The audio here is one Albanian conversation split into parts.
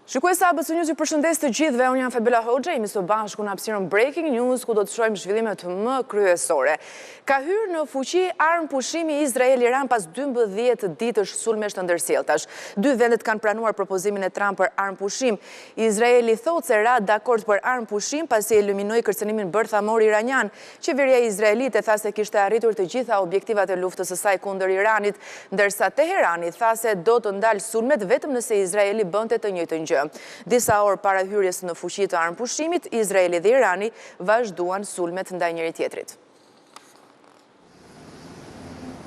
Shikuesa ABC News, ju përshëndes të gjithëve, unë jam Fabela Hoxha, jemi së bashku në hapësirën Breaking News, ku do të shohim zhvillimet më kryesore. Ka hyrë në fuqi armë pushimi Izrael-Iran pas 12 ditësh sulmesh të ndërsjelltash. Dy vendet kanë pranuar propozimin e Trump për armë pushim. Izraeli thotë se ra dakord për armë pushim pasi eliminoi kërcënimin bërthamor iranian. Qeveria izraelite tha se kishte arritur të gjitha objektivat e luftës së saj kundër Iranit, ndërsa Teherani tha se do të ndalë sulmet vetëm nëse Izraeli bënte të njëjtën gjë. Disa orë para hyrjes në fuqi të armë pushimit, Izraeli dhe Irani vazhduan sulmet ndaj njëri tjetrit.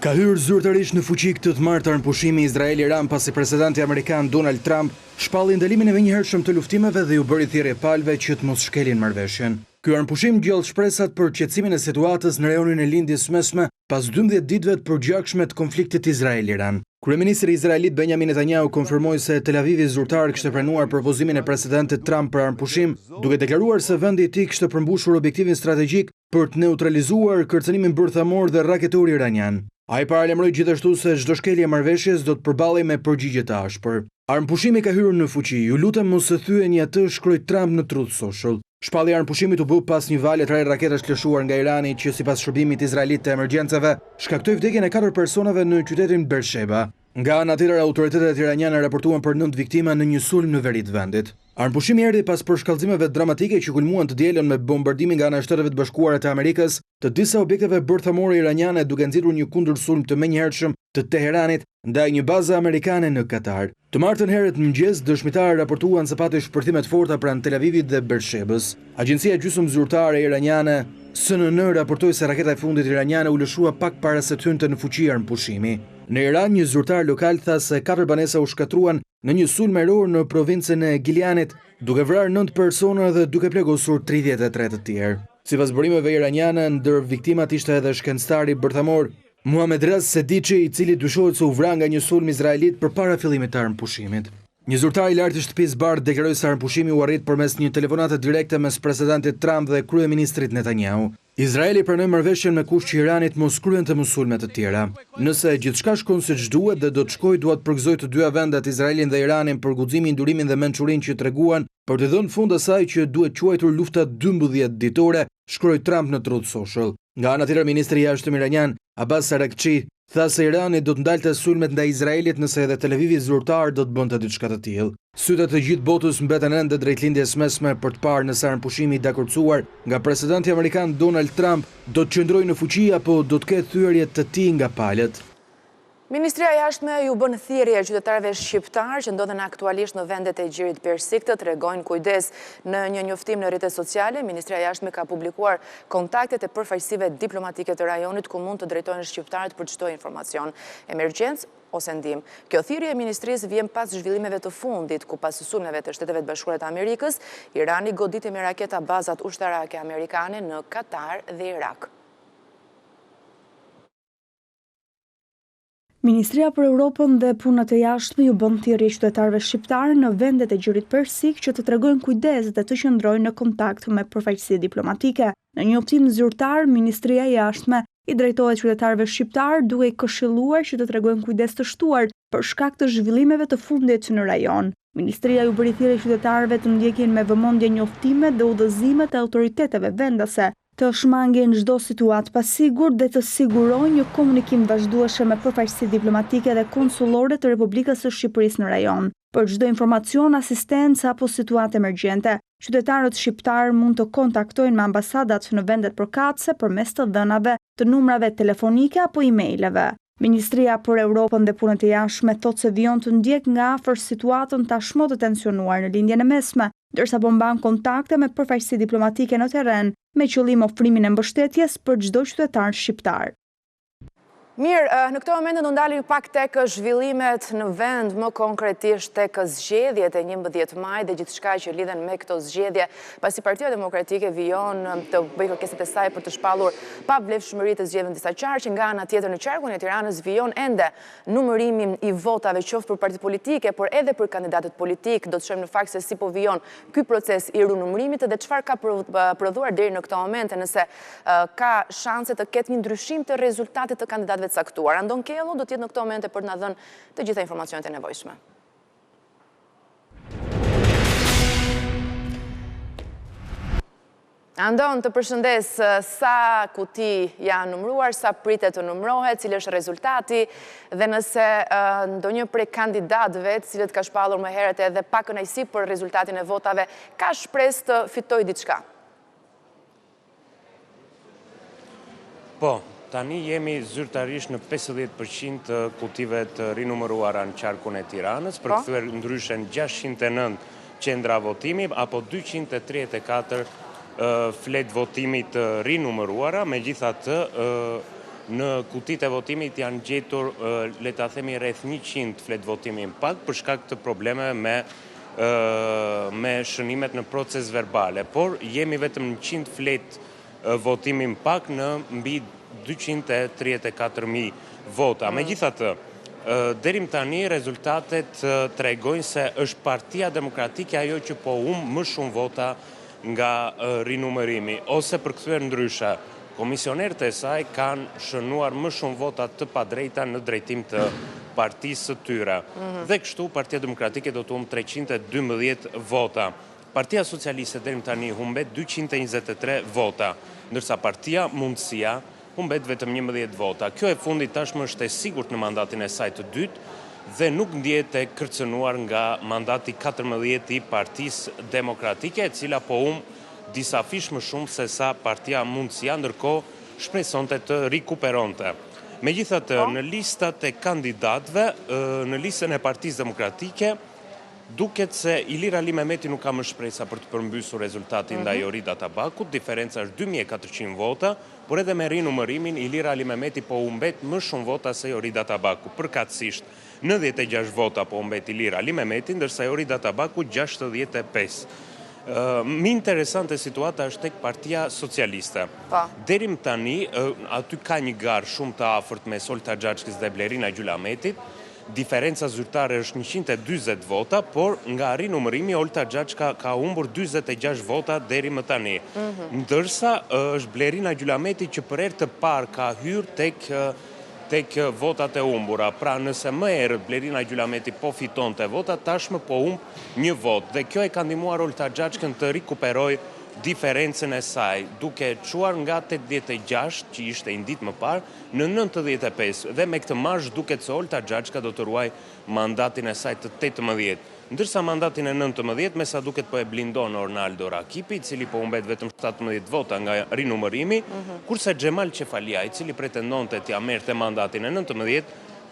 Ka hyrë zyrtarisht në fuqi këtë të martë armë pushimi Izrael-Iran pasi presidenti amerikan Donald Trump shpalli ndalimin e menjëhershëm të luftimeve dhe ju bëri thirrje palëve që të mos shkelin marrëveshjen. Ky armëpushim gjall shpresat për qetësimin e situatës në rajonin e lindjes mesme pas 12 ditëve të përgjakshme të konfliktit Izrael-Iran. Kryeministri izraelit Benjamin Netanyahu konfirmoi se Tel Avivi zyrtar kishte pranuar propozimin e presidentit Trump për armëpushim, duke deklaruar se vendi i tij kishte përmbushur objektivin strategjik për të neutralizuar kërcënimin bërthamor dhe raketor iranian. Ai paralajmëroi gjithashtu se çdo shkelje marrëveshjes do të përballej me përgjigje të ashpër. Armëpushimi ka hyrë në fuqi. Ju lutem mos e thyeni atë, shkroi Trump në Truth Social. Shpallja e armëpushimit u bë pas një vale 3 raketash të lëshuar nga Irani që sipas shërbimit izraelit të emergjencave shkaktoi vdekjen e 4 personave në qytetin Beersheba. Nga ana tjetër, autoritetet iraniane raportuan për 9 viktima në një sulm në veri të vendit. Armëpushimi erdhi pas përshkallëzimeve dramatike që kulmuan të dielën me bombardimin nga ana e Shteteve të Bashkuara të Amerikës të disa objekteve bërthamore iraniane, duke nxitur një kundërsulm të menjëhershëm të Teheranit ndaj një baze amerikane në Katar. Të martën herët mëngjes, dëshmitarë raportuan se pati shpërthime të forta pranë Tel Avivit dhe Beershebës. Agjencia gjysmëzyrtare iraniane CNN raportoi se raketa e fundit iraniane u lëshua pak para se të hynte në fuqi armëpushimi. Në Iran, një zyrtar lokal tha se 4 banesa u shkatruan në një sulm eror në provincën e Gileanit, duke vrarë 9 persona dhe duke plagosur 33 të tjerë. Sipas burimeve iraniane, ndër viktimat ishte edhe shkencëtari bërthamor Muhammad Raz Sedici, i cili dyshohet se u vra nga një sulm izraelit përpara fillimit të armëpushimit. Një zyrtar i lartë i shtëpisë Bardh deklaroi se armëpushimi u arrit përmes një telefonate direkte mes presidentit Trump dhe kryeministrit Netanyahu. Izraeli pranoi marrëveshjen me kusht që Irani mos kryente më sulme të tjera. Nëse gjithçka shkon siç duhet dhe do të shkojë, dua të përgëzoj të dyja vendet, Izraelin dhe Iranin, për guximin, durimin dhe mençurinë që treguan për të dhënë fund asaj që duhet quajtur lufta 12 ditore, shkroi Trump në Truth Social. Nga ana tjetër, ministri i jashtëm iranian Abbas Araghchi tha se Irani do të ndalte sulmet ndaj Izraelit nëse edhe Tel Avivi zyrtar do të bënte diçka të tillë. Sytë të gjithë botës mbeten ende drejt lindjes mesme për të parë nëse armëpushimi i dakordsuar nga presidenti amerikan Donald Trump do të qëndrojë në fuqi apo do të ketë thyerje të tij nga palët. Ministria e Jashtme ju bën thirrje qytetarëve shqiptar që ndodhen aktualisht në vendet e gjirit persik të tregojnë kujdes. Në një njoftim në rrjetet sociale, Ministria e Jashtme ka publikuar kontaktet e përfaqësive diplomatike të rajonit ku mund të drejtohen shqiptarët për çdo informacion, emergjencë ose ndihmë. Kjo thirrje e ministrisë vjen pas zhvillimeve të fundit, ku pas sulmeve të Shteteve të Bashkuara të Amerikës, Irani goditi me raketa bazat ushtarake amerikane në Katar dhe Irak. Ministria për Europën dhe Punët e Jashtme ju bën thirrje qytetarëve shqiptar në vendet e gjirit persik që të tregojnë kujdes dhe të qëndrojnë në kontakt me përfaqësi diplomatike. Në një njoftim zyrtar, Ministria e Jashtme i drejtohet qytetarëve shqiptar duke i këshilluar që të tregojnë kujdes të shtuar për shkak të zhvillimeve të fundit në rajon. Ministria ju bëri thirrje qytetarëve të ndjekin me vëmendje njoftimet dhe udhëzimet e autoriteteve vendase, të shmangin çdo situatë pasigur dhe të sigurojnë një komunikim vazhdueshëm me përfaqësi diplomatike dhe konsullore të Republikës së Shqipërisë në rajon. Për çdo informacion, asistencë apo situatë emergjente, qytetarët shqiptar mund të kontaktojnë me ambasadat në vendet përkatëse përmes të dhënave të numrave telefonike apo emaileve. Ministria për Europën dhe Punët e Jashtme thotë se vijon të ndjek nga afër situatën tashmë të tensionuar në lindjen e mesme, ndërsa po mban kontakte me përfaqësi diplomatike në terren me qëllim ofrimin e mbështetjes për çdo qytetar shqiptar. Mirë, në këto momente do ndalemi pak tek zhvillimet në vend, më konkretisht tek zgjedhjet e 11 maj dhe gjithçka që lidhen me këto zgjedhje, pasi Partia Demokratike vijon të bëjë kërkesat e saj për të shpallur pavlefshmëri të zgjedhjeve disa qarqe, nga ana tjetër në qarkun e Tiranës vijon ende numërimin i votave qoftë për partitë politike, por edhe për kandidatët politik. Do të shohim në fakt se si po vijon ky proces i rinumërimit dhe çfarë ka prodhuar deri në këto momente, nëse ka shanse të ketë një ndryshim të rezultatit të kandidatëve caktuar. Andon Kello do të jetë në këto momente për të na dhënë të gjitha informacionet e nevojshme. Andon, të përshëndes, sa kuti janë numruar, sa pritet të numrohet, cilë është rezultati, dhe nëse ndonjë prej kandidatëve, cilët ka shpallur më herët edhe pa kënaqësi për rezultatin e votave, ka shpresë të fitojë diçka? Po, tani jemi zyrtarisht në 50% të kutive të rinumëruara në qarkun e Tiranës, përkthyer ndryshe në 609 qendra votimi apo 234 flet votimit të rinumëruara, megjithatë në kutit e votimit janë gjetur, le ta themi, rreth 100 flet votimi në pak për shkak të probleme me shënimet në proces verbale, por jemi vetëm në 100 flet votimi në pak në mbi 234.000 vota. Megjithatë, deri tani rezultatet tregojnë se është Partia Demokratike ajo që po humbë më shumë vota nga rinumërimi, ose përkthyer ndryshe, komisionerët e saj kanë shënuar më shumë vota të padrejta në drejtim të partisë së tyre. Dhe kështu Partia Demokratike do të humbë 312 vota. Partia Socialiste deri tani humbet 223 vota, ndërsa Partia Mundësia humbet vetëm 11 vota. Kjo e fundit tashmë është e sigurt në mandatin e saj të dytë dhe nuk ndjehet e kërcënuar nga mandati 14 i Partisë Demokratike, e cila po humbë disa fish më shumë se sa Partia Mundësia, ndërkohë shpresonte të rikuperonte. Megjithatë, në listat e kandidatëve, në listën e Partisë Demokratike, duket se Ilir Ali Mehmeti nuk ka më shpresa për të përmbysur rezultatin ndaj Orit Atabakut, diferenca është 2400 vota, por edhe me rinumërimin Ilir Ali Mehmeti po humbet më shumë vota se Orit Atabaku. Përkatësisht, 96 vota po humbet Ilir Ali Mehmeti, ndërsa Orit Atabaku 65. Më interesante situata është tek Partia Socialiste. Deri më tani, aty ka një garë shumë të afërt mes Olta Xhaçkës dhe Blerina Gjylametit. Diferenca zyrtare është 140 vota, por nga rinumërimi Olta Xhaçka ka humbur 46 vota deri më tani. Ndërsa është Blerina Gjylameti që për herë të parë ka hyrë tek votat e humbura. Pra nëse më herët Blerina Gjylameti po fitonte vota, tashmë po humb një vot. Dhe kjo e ka ndihmuar Olta Xhaçkën të rikuperojë diferencën e saj, duke çuar nga 86, që ishte një ditë më parë, në 95. Dhe me këtë marrë duket se Olta Xhaçka do të ruaj mandatin e saj të 18. Ndërsa mandatin e 19, me sa duket po e blindon Ornaldo Rakipi, i cili po humbet vetëm 17 vota nga rinumërimi, kurse Xhemal Çefalia, i cili pretendonte t'ia merrte mandatin e 19,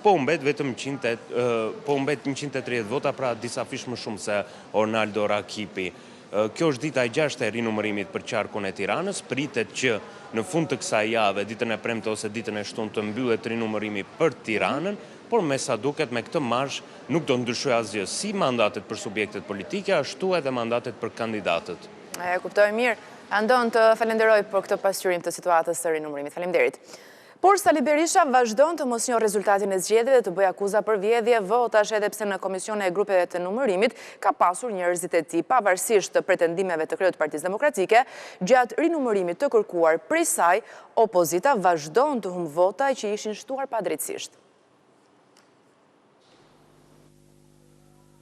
po humbet vetëm 130 vota, pra disa fish më shumë se Ornaldo Rakipi. Kjo është dita e 6 e rinumërimit për qarkun e Tiranës, pritet që në fund të kësaj jave, ditën e premte ose ditën e shtunë të mbyllet rinumërimi për Tiranën, por me sa duket me këtë marsh nuk do ndryshoj asgjë, si mandatet për subjektet politike, ashtu edhe mandatet për kandidatët. E kuptoj mirë. Andon, të falenderoj për këtë pasqyrim të situatës të rinumërimit. Faleminderit. Por Sali Berisha vazhdon të mos njohë rezultatin e zgjedhjeve dhe të bëjë akuza për vjedhje votash, edhe pse në komisione e grupeve të numërimit ka pasur njerëzit e tij, pavarësisht të pretendimeve të kryeut të Partisë Demokratike, gjatë rinumërimit të kërkuar prej saj, opozita vazhdon të humbë vota që ishin shtuar padrejtësisht.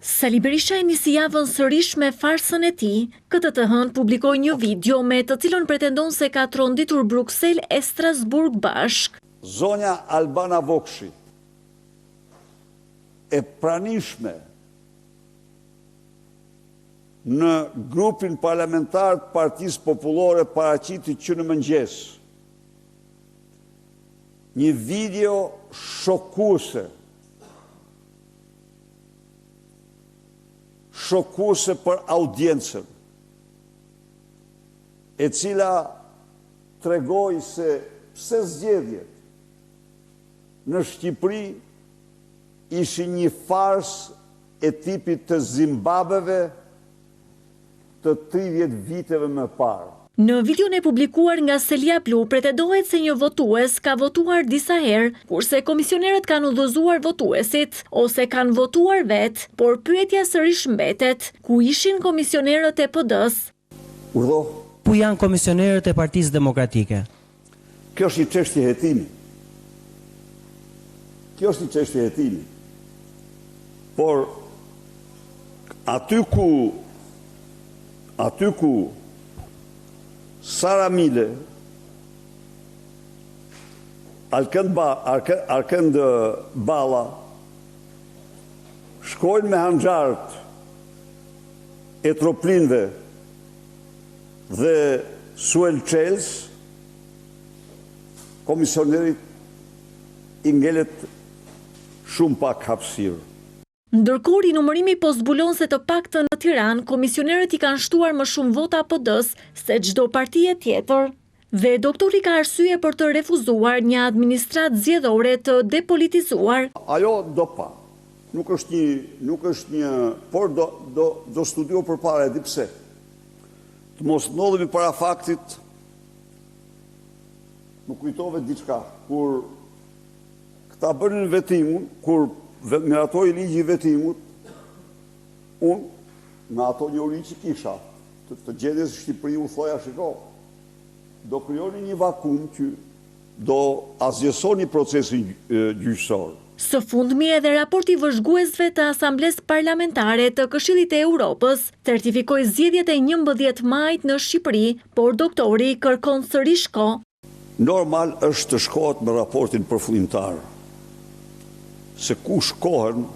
Sali Berisha nisi javën sërish me farsën e tij. Këtë të hënë publikoi një video me të cilën pretendon se ka tronditur Bruksel e Strasburg bashk. Zonja Albana Vokshi e pranishme në grupin parlamentar të Partisë Popullore paraqiti që në mëngjes një video shokuese për audiencën, e cila tregoi se pse zgjedhjet në Shqipëri ishin një farsë e tipit të Zimbabweve të 30 viteve më parë. Në videon e publikuar nga Selia Plu, pretendohet se një votues ka votuar disa herë, kurse komisionerët kanë udhëzuar votuesit ose kanë votuar vetë, por pyetja sërish mbetet, ku ishin komisionerët e PD-s? Ku janë komisionerët e Partisë Demokratike? Kjo është një çështje hetimi. Por aty ku Sara Mile, Arkend Balla, shkojnë me hanxart e troplinve dhe Suel Çels, komisionerit i ngelet shumë pak hapësirë. Ndërkohë, rinumërimi po zbulon se të paktën në Tiranë, komisionerët i kanë shtuar më shumë vota PD-s se çdo parti tjetër. Dhe doktori ka arsye për të refuzuar një administratë zgjedhore të depolitizuar. Ajo do pa. Nuk është një, por do studio përpara, e di pse. Të mos ndodhemi para faktit, më kujtove diçka, kur këta bënin vetimun, kur miratoi ligji i vetimut, unë me ato një uri që kisha, të gjendjes Shqipëri u thoja shiko, do krijoni një vakum që do asgjësoni procesin gjyqësor. Së fundmi edhe raporti vëzhguesve të Asamblesë Parlamentare të Këshillit të Europës certifikoi zgjedhjet e 11 majit në Shqipëri, por doktori kërkon sërish kohë. Normal është të shkohet me raportin përfundimtar. Se ku shkohen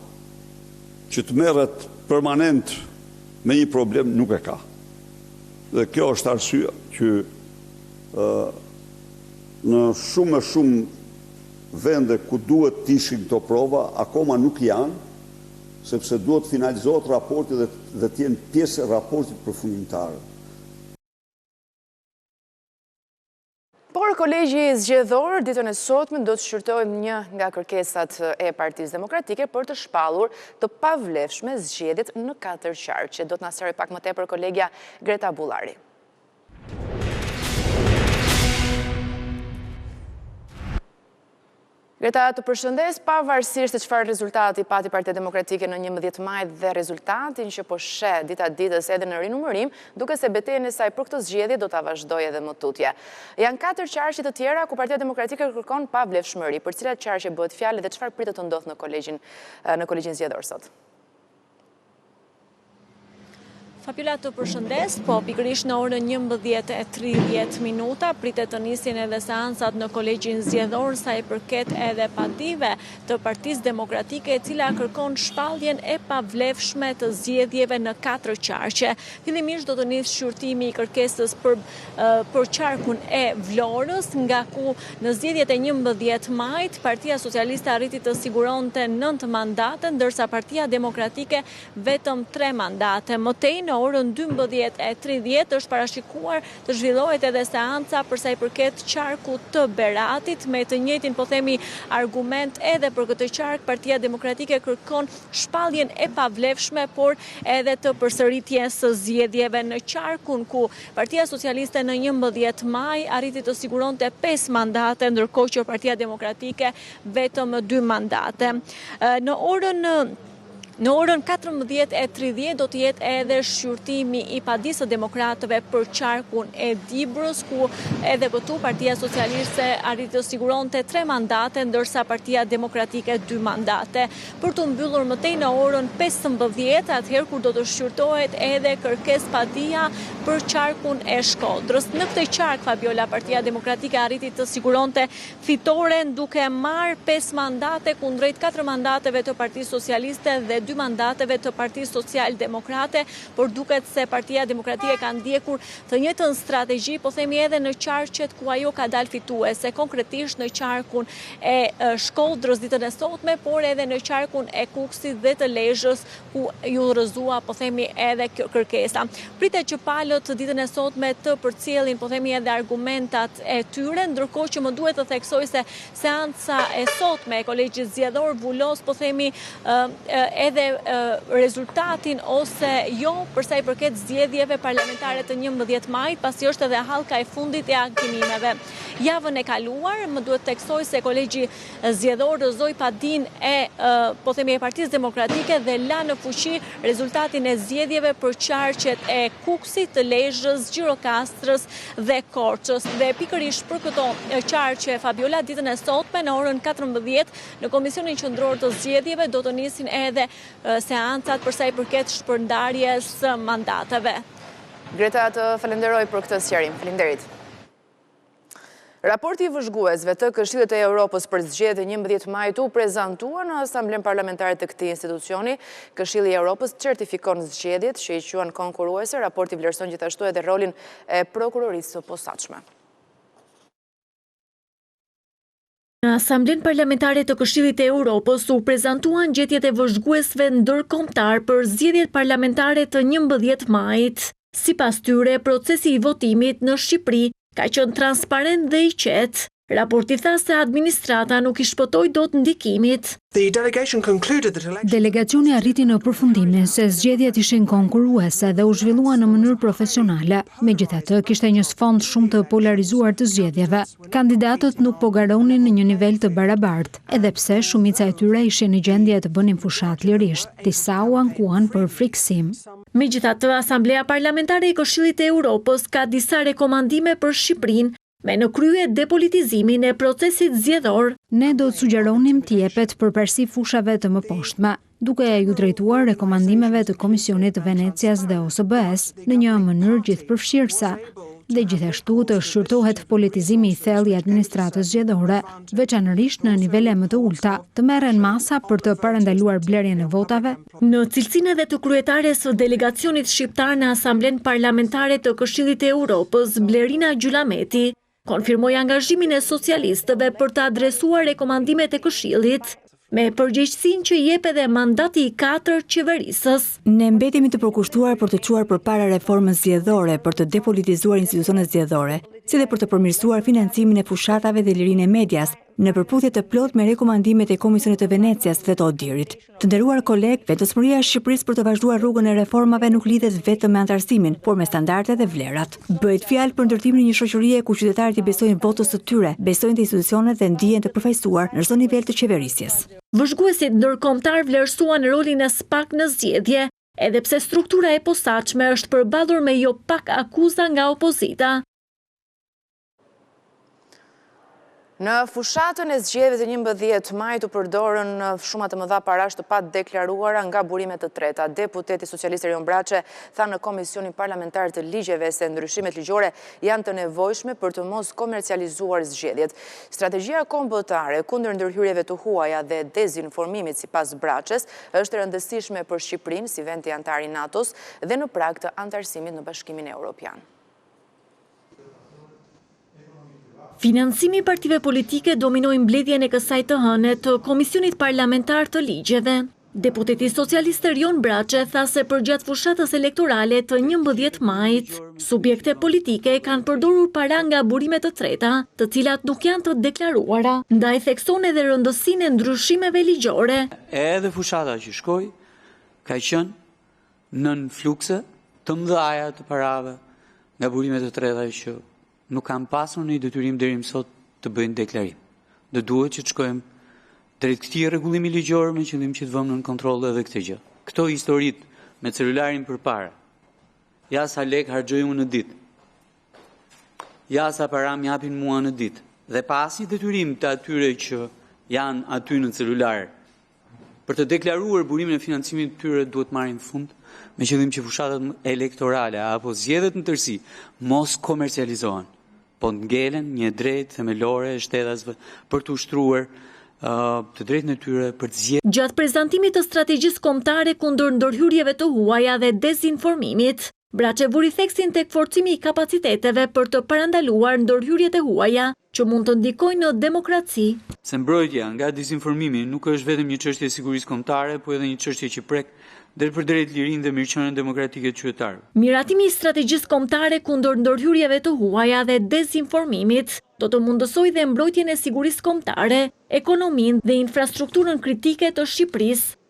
që të merret permanent me një problem nuk e ka. Dhe kjo është arsye që në shumë vende ku duhet të ishin këto prova, akoma nuk janë, sepse duhet finalizohet raporti dhe të jenë pjesë e raportit përfundimtar. Por kolegji zgjedhor ditën e sotme do të shqyrtojë një nga kërkesat e Partisë Demokratike për të shpallur të pavlefshme zgjedhjet në 4 qarqe. Do të na sqarojë pak më tepër kolegja Greta Bullari. Greta, të përshëndes, pavarësisht se çfarë rezultati pati Partia Demokratike në 11 maj dhe rezultatin që po sheh dita ditës edhe në rinumërim, duke se betejën e saj për këtë zgjedhje do ta vazhdojë edhe më tutje. Janë 4 qarqe të tjera ku Partia Demokratike kërkon pavlefshmëri. Për cilat qarqe bëhet fjalë dhe çfarë pritet të ndodhë në kolegjin zgjedhor sot? Fabiola, të përshëndes, po pikërisht në orën 11:30 pritet të nisin edhe seancat në kolegjin zgjedhor sa i përket edhe pative të Partisë Demokratike, e cila kërkon shpalljen e pavlefshme të zgjedhjeve në 4 qarqe. Fillimisht do të nisë shqyrtimi i kërkesës për qarkun e Vlorës, nga ku në zgjedhjet e 11 majit Partia Socialiste arriti të siguronte 9 mandate, ndërsa Partia Demokratike vetëm 3 mandate. Mëtej në orën 12:30 është parashikuar të zhvillohet edhe seanca përsa i përket qarkut të Beratit, me të njëjtin po themi argument edhe për këtë qark. Partia Demokratike kërkon shpalljen e pavlefshme, por edhe të përsëritjes së zgjedhjeve në qarkun ku Partia Socialiste në 11 maj arriti të siguronte 5 mandate, ndërkohë që Partia Demokratike vetëm 2 mandate. Në orën 14:30 do të jetë edhe shqyrtimi i Padisë Demokratëve për qarkun e Dibrës, ku edhe këtu Partia Socialiste arriti të siguronte 3 mandate, ndërsa Partia Demokratike 2 mandate. Për të mbyllur mëtej në orën 15, atëherë kur do të shqyrtohet edhe kërkesë padia për qarkun e Shkodrës. Në këtë qark, Fabiola, Partia Demokratike arriti të siguronte fitoren duke marrë 5 mandate kundrejt 4 mandateve të Partisë Socialiste dhe 2 mandateve të Partisë Social-Demokrate, por duket se Partia Demokratike ka ndjekur të njëjtën strategji, po themi edhe në qarqet ku ajo ka dalë fituese, konkretisht në qarkun e Shkodrës ditën e sotme, por edhe në qarkun e Kukësit dhe të Lezhës, ku ju rrëzua, po themi, edhe kërkesa. Pritet që palët ditën e sotme të përcjellin, po themi, edhe argumentat e tyre, ndërkohë që më duhet të theksoj se seanca e sotme e kolegjit zgjedhor vulos, po themi, edhe rezultatin ose jo përsa i përket zgjedhjeve parlamentare të 11 majit, pasi është edhe hallka e fundit e ankenimeve. Javën e kaluar, më duhet theksoj se kolegji zgjedhor rrëzoi padin po themi e Partisë Demokratike dhe la në fuqi rezultatin e zgjedhjeve për qarqet e Kukësit, të Lezhës, Gjirokastrës dhe Korçës. Dhe pikërisht për këto qarqe, Fabiola, ditën e sotme në orën 14 në Komisionin Qendror të Zgjedhjeve do të nisin edhe seancat përsa i përket shpërndarjes mandateve. Greta, të falenderoj për këtë sqarim. Faleminderit. Raporti i vëzhguesve të Këshillit të Evropës për zgjedhjen 11 majit u prezantua në Asamblen Parlamentare të këtij institucioni. Këshilli i Evropës certifikon zgjedhjet që i quhen konkurruese. Raporti vlerëson gjithashtu edhe rolin e prokurorisë së posaçme. Në Asamblen Parlamentare të Këshillit të Evropës u prezantuan gjetjet e vëzhguesve ndërkombëtar për zgjedhjet parlamentare të 11 majit. Sipas tyre, procesi i votimit në Shqipëri ka qenë transparent dhe i qetë. Raporti tha se administrata nuk I shpëtoi dot ndikimit. Delegacioni arriti në përfundimin se zgjedhjet ishin konkurruese dhe u zhvilluan në mënyrë profesionale. Megjithatë, kishte një sfond shumë të polarizuar të zgjedhjeve. Kandidatët nuk po garonin në një nivel të barabartë, edhe pse shumica e tyre ishin në gjendje të bënin fushat lirisht. Disa u ankuan për friksim. Megjithatë, Asamblea Parlamentare e Këshillit të Evropës ka disa rekomandime për Shqipërinë, me në krye depolitizimin e procesit zgjedhor. Ne do të sugjeronim të jepet përparësi fushave të mëposhtme, duke ju drejtuar rekomandimeve të Komisionit të Venecias dhe OSBE-s në një mënyrë gjithëpërfshirëse, dhe gjithashtu të shqyrtohet politizimi I thellë I administratës zgjedhore, veçanërisht në nivele më të ulta, të merren masa për të parandaluar blerjen e votave. Në cilësinë edhe të kryetares së delegacionit shqiptar në Asamblen Parlamentare të Këshillit të Evropës, Blerina Gjylameti konfirmoi angazhimin e socialistëve për të adresuar rekomandimet e Këshillit, me përgjegjësinë që jep edhe mandati I 4 qeverisës. Ne mbetemi të përkushtuar për të çuar përpara reformës zgjedhore për të depolitizuar institucionet zgjedhore, si dhe për të përmirësuar financimin e fushatave dhe lirinë e medias, në përputhje të plot me rekomandimet e Komisionit të Venecias dhe të Odirit. Të nderuar koleg, vetëdijësia e Shqipërisë për të vazhduar rrugën e reformave nuk lidhet vetëm me antarësimin, por me standardet dhe vlerat. Bëhet fjalë për ndërtimin e një shoqërie ku qytetarët I besojnë votës së tyre, besojnë te institucionet dhe ndihen të përfaqësuar në çdo nivel të qeverisjes. Vëzhguesit ndërkombëtar vlerësuan rolin e SPAK në zgjedhje, edhe pse struktura e posaçme është përballur me jo pak akuza nga opozita. Në fushatën e zgjedhjeve të 11 majit u përdorën shumë të mëdha parash të pa deklaruara nga burime të treta. Deputeti socialist Erion Braçe tha në Komisionin Parlamentar të Ligjeve se ndryshimet ligjore janë të nevojshme për të mos komercializuar zgjedhjet. Strategjia kombëtare kundër ndërhyrjeve të huaja dhe dezinformimit sipas Braçes është e rëndësishme për Shqipërinë si vend I antar I NATO-s dhe në prag të antarësimit në Bashkimin Evropian. Financimi I partive politike dominoi mbledhjen e kësaj të hëne të Komisionit Parlamentar të Ligjeve. Deputeti socialist Erion Braçe tha se përgjatë fushatës elektorale të 11 majit, subjekte politike kanë përdorur para nga burime të treta, të cilat nuk janë të deklaruara, ndaj thekson edhe rëndësinë e ndryshimeve ligjore. Edhe fushata që shkoi ka qenë nën flukse të mëdha të parave nga burime të treta që nuk kam pasur një detyrim deri më sot të bëjnë deklarim. Dhe duhet që të shkojmë drejt këtij rregullimi ligjor me qëllim që të vëmë në kontroll edhe këtë gjë. Këto historit me celularin përpara. Ja sa lek harxoj unë në ditë. Ja sa para më japin mua në ditë. Dhe pasi detyrim të atyre që janë aty në celular për të deklaruar burimin e financimit të tyre duhet marrin fund me qëllim që fushatat elektorale apo zgjedhjet në tërësi mos komercializohen, po të ngelen një drejtë themelore e shtetasve për të ushtruar të drejtën e tyre për të zgjedhur. Gjatë prezantimit të strategjisë kombëtare kundër ndërhyrjeve të huaja dhe dezinformimit, Braçe vuri theksin tek forcimi I kapaciteteve për të parandaluar ndërhyrjet e huaja që mund të ndikojnë në demokraci. Se mbrojtja nga dezinformimi nuk është vetëm një çështje e sigurisë kombëtare, por edhe një çështje që prek drejt lirinë dhe mirëqenien demokratike të qytetarëve. Miratimi I strategjisë kombëtare kundër ndërhyrjeve të huaja dhe dezinformimit do të mundësojë dhe mbrojtjen e sigurisë kombëtare, ekonominë dhe infrastrukturën kritike të Shqipërisë.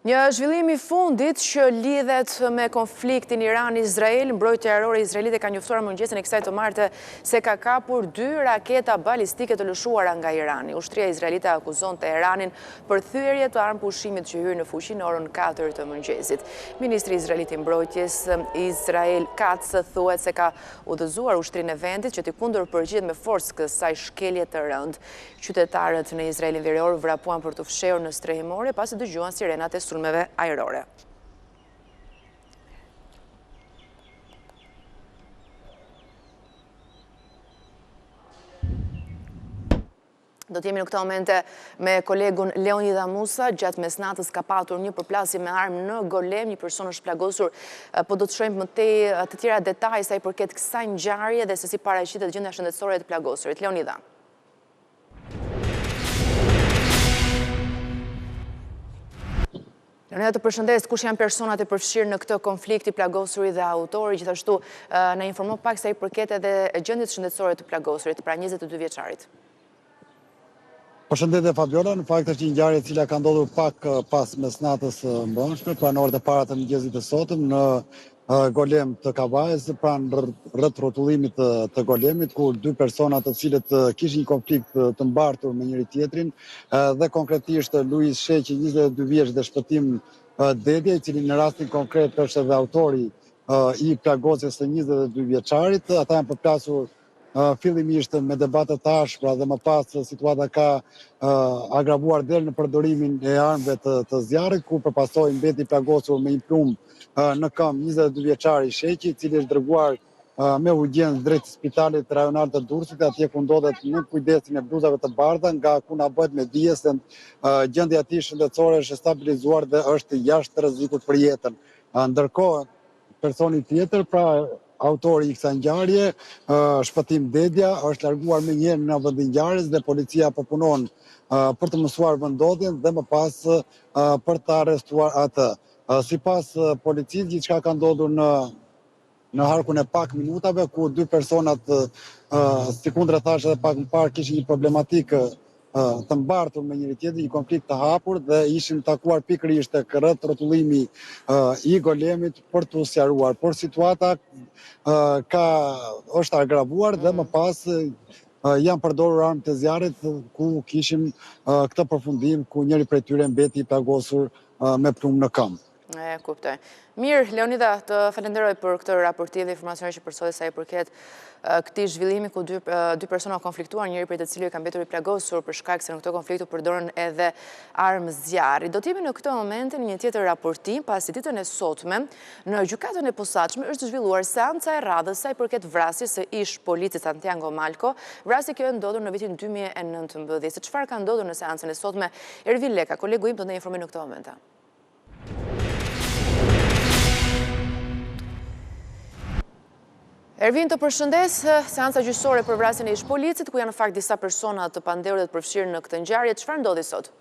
Një zhvillim i fundit që lidhet me konfliktin Iran-Izrael, mbrojtja ajrore izraelite ka njoftuar mëngjesin e kësaj të martë se ka kapur 2 raketa balistike të lëshuara nga Irani. Ushtria izraelite akuzon Teheranin për thyerje të armë pushimit që hyrë në fuqi në orën 4 të mëngjesit. Ministri izraelit i mbrojtjes Israel Katz thuhet se ka udhëzuar ushtrinë e vendit që t'i kundërpërgjigjet me forcë kësaj shkelje të rëndë. Qytetarët në Izraelin verior vrapuan për të fshehur në strehimore pasi dëgjuan sirenat e sulmeve ajrore. Do t'jemi në këta momente me kolegun Leonida Musa, gjatë mesnatës ka patur një përplasje me armë në Golem, një person është plagosur, po do të shohim më të tjera detaj sa i përket kësaj ngjarje dhe se si paraqitet gjendja shëndetësore e të plagosurit. Leonida. Leonida, të përshëndes, kush janë personat e përfshirë në këtë konflikt i plagosurit dhe autori, gjithashtu në informo pak sa i përket edhe gjendjes shëndetësore të plagosurit, pra 22 vjeçarit. Përshëndetje Fabiola, në fakt është një ngjarje e cila ka ndodhur pak pas mesnatës mbrëmshme, pranë orëve të para të mëngjesit të sotëm në Golem të Kavajës, pranë rreth rrotullimit të Golemit, ku 2 persona të cilët kishin një konflikt të mbartur me njëri tjetrin, dhe konkretisht Luis Sheqi, 22 vjeç dhe Shpëtim Dedje, i cili në rastin konkret është edhe autori i plagosjes së 22 vjeçarit. Ata janë përplasur fillimisht me debatet të ashpra dhe më pas situata ka agravuar deri në përdorimin e armëve të zjarrit, ku përpasoi mbeti plagosur me një plumb në këmbë 22 vjeçari Sheqi, i cili është dërguar me urgjencë drejt spitalit rajonal të Durrësit, atje ku ndodhet në kujdesin e bluzave të bardha, nga ku na bëhet me dije se gjendja e tij shëndetësore është stabilizuar dhe është jashtë rrezikut për jetën. Ndërkohë, personi tjetër, pra autori i kësaj ngjarje, Shpëtim Dedja, është larguar menjëherë nga vendi i ngjarjes dhe policia po punon për të mësuar vendodhjen dhe më pas për të arrestuar atë. Sipas policisë, gjithçka ka ndodhur në harkun e pak minutave, ku 2 personat, si kundra thash edhe pak më parë, kishin një problematikë të mbartur me njëri tjetrin, një konflikt të hapur dhe ishin takuar pikërisht tek rreth rrotullimi i Golemit për t'u sqaruar. Por situata është agravuar dhe më pas janë përdorur armë të zjarrit, ku kishim këtë përfundim ku njëri prej tyre mbeti i plagosur me plumb në këmbë. E kuptoj. Mirë, Leonida, të falenderoj për këtë raportim dhe informacione që përsoi sa i përket këtij zhvillimi ku 2 persona konfliktuar, njëri prej të cilëve ka mbetur i plagosur për shkak se në këtë konflikt u përdorën edhe armë zjarri. Do t'jemi në këtë moment në një tjetër raportim, pasi ditën e sotme në gjykatën e posaçme është zhvilluar seanca e radhës sa i përket vrasjes së ish policisë Santiago Malco, vrasje që ndodhur në vitin 2019. Se çfarë ka ndodhur në seancën e sotme, Ervin Leka, kolegu im, do të na informojë në këtë moment. Ervin, të përshëndes, seanca gjyqësore për vrasjen e ish policit, ku janë në fakt disa persona të pandehur dhe të përfshirë në këtë ngjarje, çfarë ndodhi sot?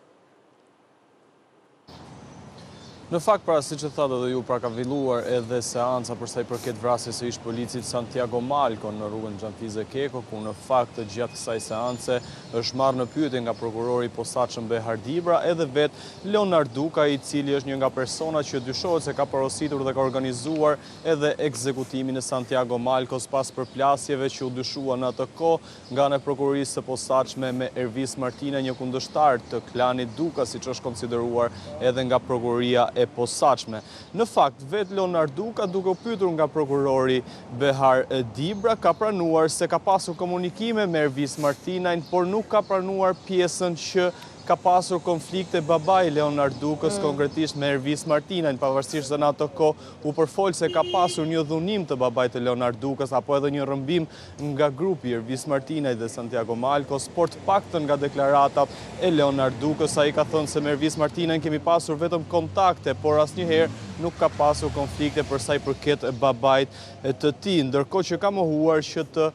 Në fakt, pra siç e thatë edhe ju, pra ka filluar edhe seanca për sa i përket vrasjes së ish policit Santiago Malco në rrugën Xhanfize Keko, ku në fakt gjatë kësaj seance është marrë në pyetje nga prokurori i posaçëm Behar Dibra, edhe vet Leonard Duka, i cili është një nga personat që dyshohet se ka porositur dhe ka organizuar edhe ekzekutimin e Santiago Malcos pas përplasjeve që u dyshuan në atë kohë nga ana e prokurorisë së posaçme me Ervis Martina, një kundërshtar të klanit Duka, siç është konsideruar edhe nga prokuroria e posaçme. Në fakt, vetë Leonard Duka, duke u pyetur nga prokurori Behar Dibra, ka pranuar se ka pasur komunikime me Ervis Martinajn, por nuk ka pranuar pjesën që ka pasur konflikte babai Leonard Dukës, konkretisht me Ervis Martinajn, pavarësisht se në ato kohë u përfol se ka pasur një dhunim të babait të Leonard Dukës, apo edhe një rrëmbim nga grupi Ervis Martinajn dhe Santiago Malcos, por të paktën nga deklaratat e Leonard Dukës, ai ka thënë se me Ervis Martinajn kemi pasur vetëm kontakte, por asnjëherë nuk ka pasur konflikte për sa i përket babait të tij, ndërkohë që ka mohuar që të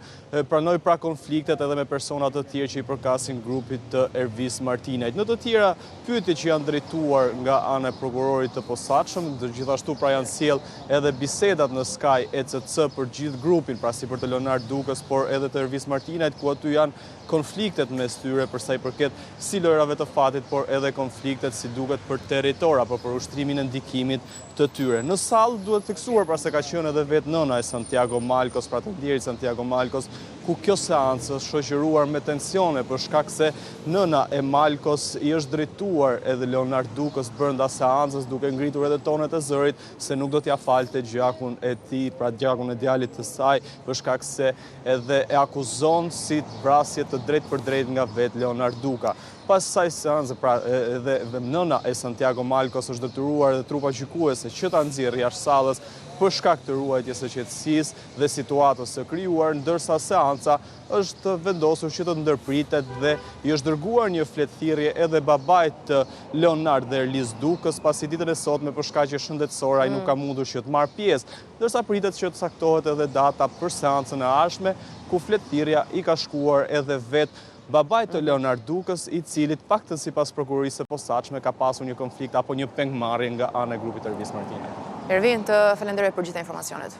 pranoj pra konfliktet edhe me persona të tjerë që i përkasin grupit të Ervis Martinajn. Martinajt. Në të tjera pyetje që janë drejtuar nga ana e prokurorit të posaçëm, gjithashtu pra janë sjell edhe bisedat në Sky ECC për gjithë grupin, pra si për të Leonard Dukës, por edhe të Ervis Martinajt, ku aty janë konfliktet mes tyre për sa i përket si lojrave të fatit, por edhe konfliktet si duket për territor apo për ushtrimin e ndikimit të tyre. Në sallë duhet theksuar pra se ka qenë edhe vetë nëna e Santiago Malcos, pra të ndjerit Santiago Malcos, ku kjo seancë është shoqëruar me tensione për shkak se nëna e Malcos i është drejtuar edhe Leonard Dukës brenda seancës duke ngritur edhe tonet e zërit se nuk do t'ja falte gjakun e tij, pra gjakun e djalit të saj, për shkak se edhe e akuzon si vrasje të drejt për drejt nga vetë Leonard Duka. Pas saj seancë, pra edhe nëna e Santiago Malcos është detyruar edhe trupa gjykuese që ta nxjerrë jashtë sallës për shkak të ruajtjes së qetësisë dhe situatës së krijuar, ndërsa seanca është vendosur që të ndërpritet dhe i është dërguar një fletëthirrje edhe babait të Leonard dhe Erlis Dukës, pasi ditën e sotme për shkaqe shëndetësore ai nuk ka mundur që të marrë pjesë, ndërsa pritet që të saktohet edhe data për seancën e ardhshme, ku fletëthirrja i ka shkuar edhe vetë babait të Leonard Dukës, i cilit paktën sipas prokurorisë së posaçme ka pasur një konflikt apo një pengmarrje nga ana e grupit Ervis Martinaj. Ervin, të falenderoj për gjitha informacionet.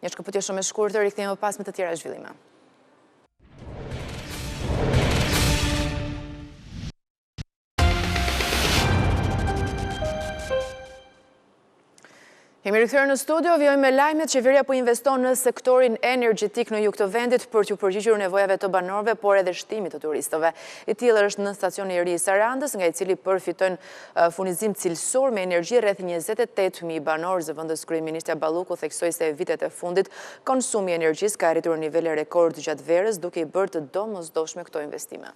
Një shkëputje shumë e shkurtër, i kthehemi pas me të tjera zhvillime. Kemi rikthyer në studio, vjojmë me lajmet. Qeveria po investon në sektorin energjetik në jug të vendit për t'u përgjigjur nevojave të banorëve, por edhe shtimit të turistëve. I tillë është në stacioni i ri i Sarandës, nga i cili përfitojnë furnizim cilësor me energji rreth 28.000 banorë. Zëvendës kryeministja Balluku theksoi se vitet e fundit konsumi i energjisë ka arritur në nivele rekord gjatë verës, duke i bërë të domosdoshme këto investime.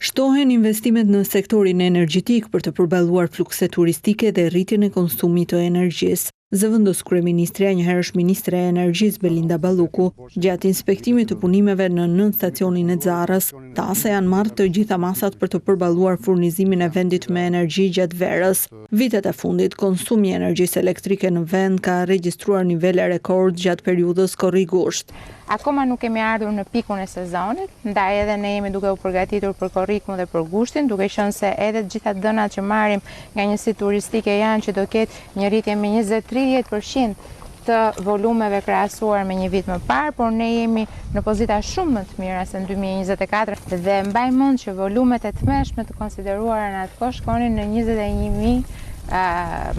Shtohen investimet në sektorin energjetik për të përballuar flukset turistike dhe rritjen e konsumit të energjisë. Zëvendës kryeministria, njëherësh ministre e energjisë Belinda Balluku, gjatë inspektimit të punimeve në 9 stacionin e Xarrës, tha se janë marrë të gjitha masat për të përballuar furnizimin e vendit me energji gjatë verës. Vitet e fundit, konsumi i energjisë elektrike në vend ka regjistruar nivele rekord gjatë periudhës korrigusht. Akoma nuk kemi ardhur në pikun e sezonit, ndaj edhe ne jemi duke u përgatitur për korrikun dhe për gushtin, duke qenë se edhe të gjitha dënat që marrim nga njësitë turistike janë që do ketë një rritje me 20-30% të volumeve krahasuar me një vit më parë, por ne jemi në pozita shumë më të mira se në 2024 dhe mbaj mend që volumet e tmeshme të konsideruara në atë kohë shkonin në 21.000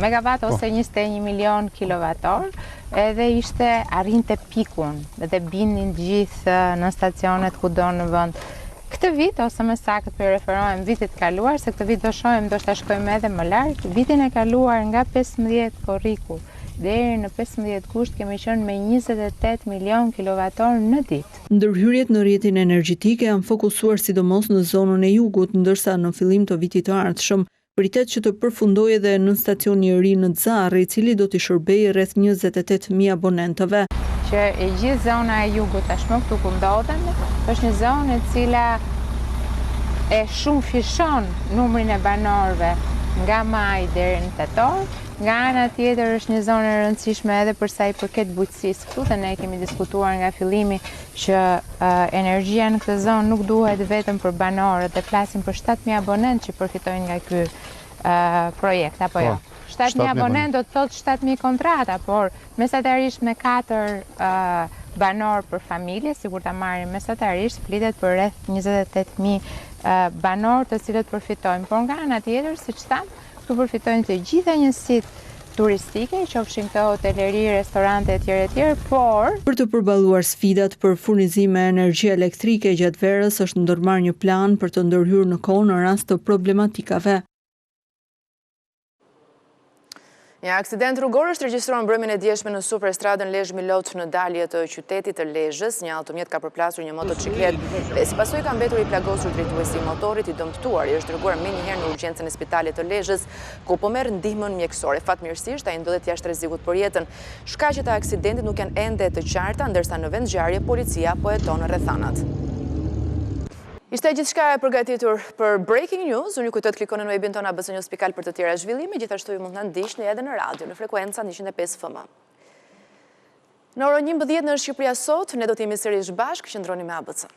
megawatt ose 21 milion kilovator, edhe ishte arrinte pikun dhe bindin gjithë në stacionet kudo në vend. Këtë vit, ose më saktë për referohem vitit kaluar, se këtë vit do shohim, do shta shkojmë edhe më larg, vitin e kaluar nga 15 korriku deri në 15 gusht kemi qenë me 28 milion kilovator në ditë. Ndërhyrjet në rrjetin energjetik janë fokusuar sidomos në zonën e jugut, ndërsa në fillim të vitit të ardhshëm pritet që të përfundojë edhe në stacioni i ri në Xarrë, i cili do t'i shërbejë rreth 28.000 abonentëve. Që e gjithë zona e jugut tashmë këtu ku ndodhemi, është një zonë e cila e shumë fishon numrin e banorëve nga maj deri në tetor. Nga ana tjetër është një zonë e rëndësishme edhe për sa i përket bujqësisë këtu, dhe ne kemi diskutuar nga fillimi që energjia në këtë zonë nuk duhet vetëm për banorët, dhe flasim për 7.000 abonentë që përfitojnë nga ky projekt, apo jo? 7.000 abonentë do të thotë 7.000 kontrata, por mesatarisht me 4 banor për familje, sikur ta marrim mesatarisht, flitet për rreth 28.000 banor të cilët përfitojnë. Por nga ana tjetër, siç tham, këtu përfitojnë të gjitha njësitë turistike, qofshin këto hoteleri, restorante etj, por për të përballuar sfidat për furnizim me energji elektrike gjatë verës është ndërmarrë një plan për të ndërhyrë në kohë në rast të problematikave. Një aksident rrugor është regjistruar mbrëmjen e dieshme në superstradën Lezhë Milot në dalje të qytetit të Lezhës. Një automjet ka përplasur një motociklet dhe si pasojë ka mbetur i plagosur drejtuesi i motorit. I dëmtuar i është dërguar menjëherë në urgjencën e spitalit të Lezhës, ku po merr ndihmën mjekësore. Fatmirësisht ai ndodhet jashtë rrezikut për jetën. Shkaqet e aksidentit nuk janë ende të qarta, ndërsa në vend ngjarje policia po heton rrethanat. Ishte gjithçka e përgatitur për Breaking News. Unë ju kujtoj të klikoni në webin tonë abc.news.al për të tjera zhvillime, gjithashtu ju mund të ndiqni edhe në radio në frekuenca 105 FM. Në orën 11 në Shqipëria sot, ne do të jemi sërish bashkë, qëndroni me ABC.